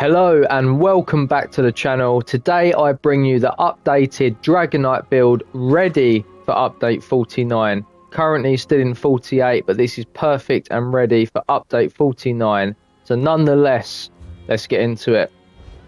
Hello and welcome back to the channel. Today I bring you the updated DragonKnight build ready for update 49. Currently still in 48, but this is perfect and ready for update 49. So nonetheless, let's get into it.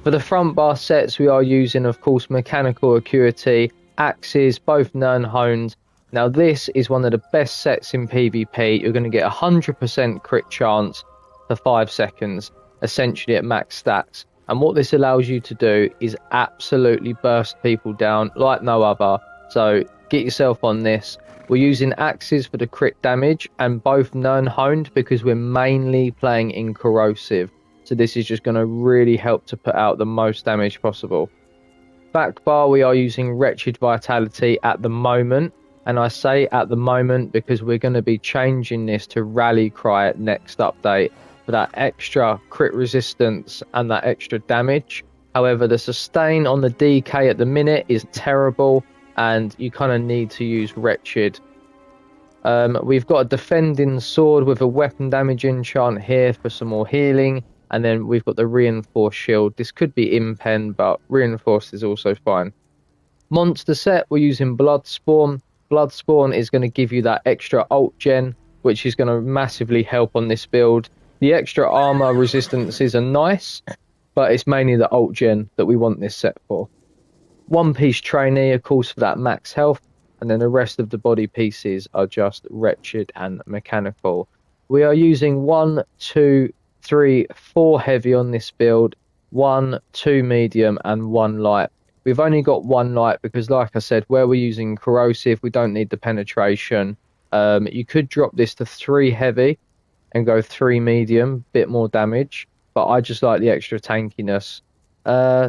For the front bar sets, we are using, of course, mechanical acuity, axes, both Nern-honed. Now this is one of the best sets in PvP. You're going to get 100% crit chance for 5 seconds. Essentially at max stats, and what this allows you to do is absolutely burst people down like no other. So get yourself on this. We're using axes for the crit damage and both Nern-honed because we're mainly playing in corrosive, so this is just going to really help to put out the most damage possible. Back bar, we are using wretched vitality at the moment, and I say at the moment because we're going to be changing this to rally cry at next update for that extra crit resistance and that extra damage. However, the sustain on the DK at the minute is terrible and you kind of need to use wretched. We've got a defending sword with a weapon damage enchant here for some more healing, and then we've got the reinforced shield. This could be impen, but reinforced is also fine. Monster set, we're using Bloodspawn. Bloodspawn is going to give you that extra ult gen, which is going to massively help on this build. The extra armor resistances are nice, but it's mainly the ult gen that we want this set for. One piece trainee, of course, for that max health, and then the rest of the body pieces are just wretched and mechanical. We are using 1, 2, 3, 4 heavy on this build, 1, 2 medium, and 1 light. We've only got 1 light because, like I said, where we're using corrosive, we don't need the penetration. You could drop this to 3 heavy and go 3 medium, bit more damage, but I just like the extra tankiness.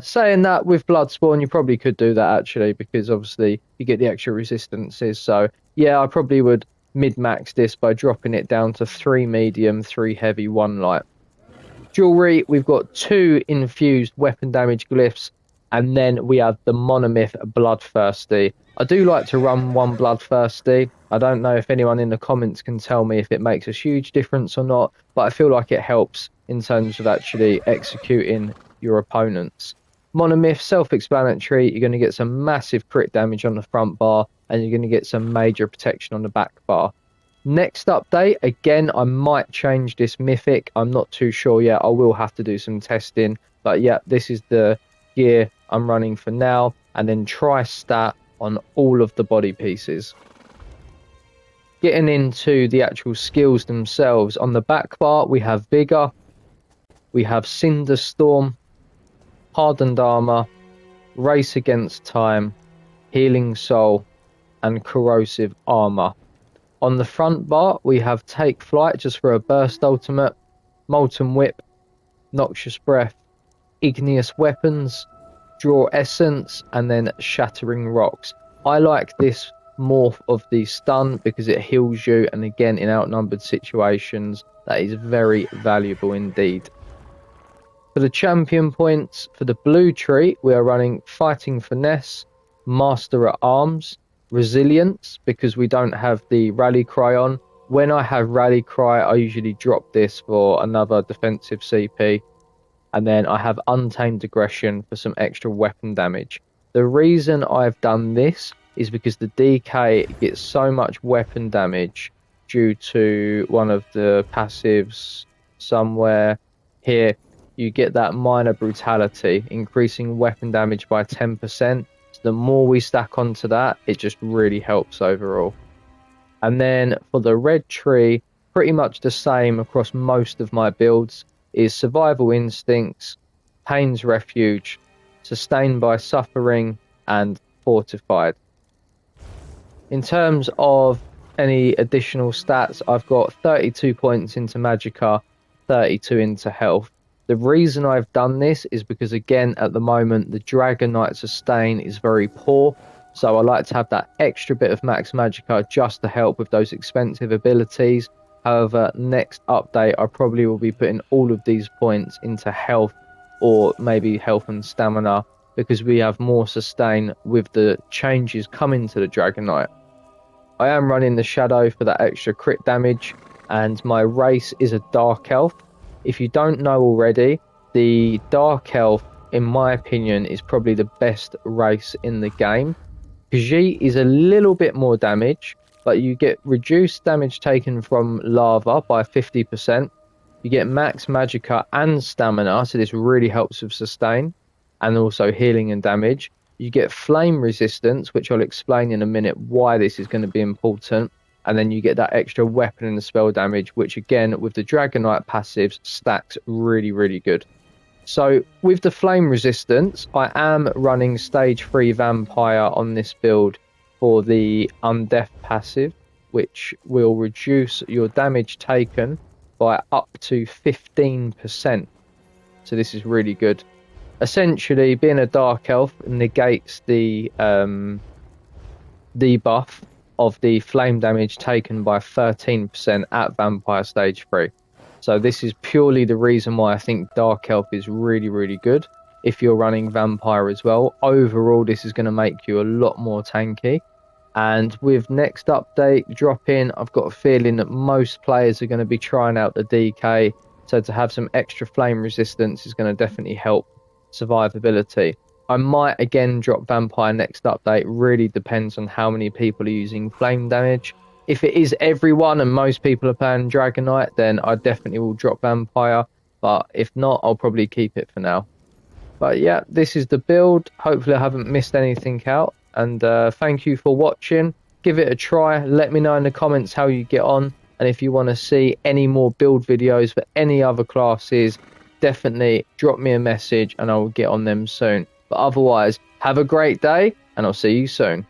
Saying that, with Bloodspawn you probably could do that actually, because obviously you get the extra resistances. So yeah, I probably would mid-max this by dropping it down to 3 medium, 3 heavy, 1 light. Jewelry, we've got 2 infused weapon damage glyphs, and then we have the monomyth Bloodthirsty. I do like to run 1 Bloodthirsty. I don't know if anyone in the comments can tell me if it makes a huge difference or not, but I feel like it helps in terms of actually executing your opponents. Monomyth, self-explanatory. You're going to get some massive crit damage on the front bar, and you're going to get some major protection on the back bar. Next update, again, I might change this mythic. I'm not too sure yet. I will have to do some testing, but yeah, this is the gear I'm running for now, and then try stat on all of the body pieces. Getting into the actual skills themselves, on the back bar we have Vigor, we have Cinderstorm, Hardened Armor, Race Against Time, Healing Soul, and Corrosive Armor. On the front bar we have Take Flight just for a burst ultimate, Molten Whip, Noxious Breath, Igneous Weapons, Draw Essence, and then Shattering Rocks. I like this morph of the stun because it heals you, and again in outnumbered situations that is very valuable indeed. For the champion points, for the blue tree we are running Fighting Finesse, Master at Arms, Resilience because we don't have the Rally Cry on. When I have Rally Cry I usually drop this for another defensive CP, and then I have Untamed Aggression for some extra weapon damage. The reason I've done this is because the DK gets so much weapon damage due to one of the passives somewhere here. You get that minor brutality, increasing weapon damage by 10%. So the more we stack onto that, it just really helps overall. And then for the red tree, pretty much the same across most of my builds, is Survival Instincts, Pain's Refuge, Sustained by Suffering, and Fortified. In terms of any additional stats, I've got 32 points into Magicka, 32 into health. The reason I've done this is because, again, at the moment, the DragonKnight sustain is very poor. So I like to have that extra bit of max Magicka just to help with those expensive abilities. However, next update, I probably will be putting all of these points into health, or maybe health and stamina, because we have more sustain with the changes coming to the DragonKnight. I am running the Shadow for that extra crit damage, and my race is a Dark Elf. If you don't know already, the Dark Elf, in my opinion, is probably the best race in the game. Khajiit is a little bit more damage, but you get reduced damage taken from lava by 50%. You get max magicka and stamina, so this really helps with sustain and also healing and damage. You get flame resistance, which I'll explain in a minute why this is going to be important. And then you get that extra weapon and spell damage, which again, with the DragonKnight passives, stacks really, really good. So with the flame resistance, I am running stage 3 vampire on this build for the undeath passive, which will reduce your damage taken by up to 15%. So this is really good. Essentially, being a dark elf negates the debuff of the flame damage taken by 13% at vampire stage 3. So this is purely the reason why I think Dark Elf is really, really good. If you're running Vampire as well, overall this is going to make you a lot more tanky. And with next update drop in, I've got a feeling that most players are going to be trying out the DK. So to have some extra flame resistance is going to definitely help survivability. I might again drop Vampire next update. Really depends on how many people are using flame damage. If it is everyone and most people are playing DragonKnight, then I definitely will drop Vampire. But if not, I'll probably keep it for now. But yeah, this is the build. Hopefully I haven't missed anything out. And thank you for watching. Give it a try. Let me know in the comments how you get on. And if you want to see any more build videos for any other classes, definitely drop me a message and I will get on them soon. But otherwise, have a great day and I'll see you soon.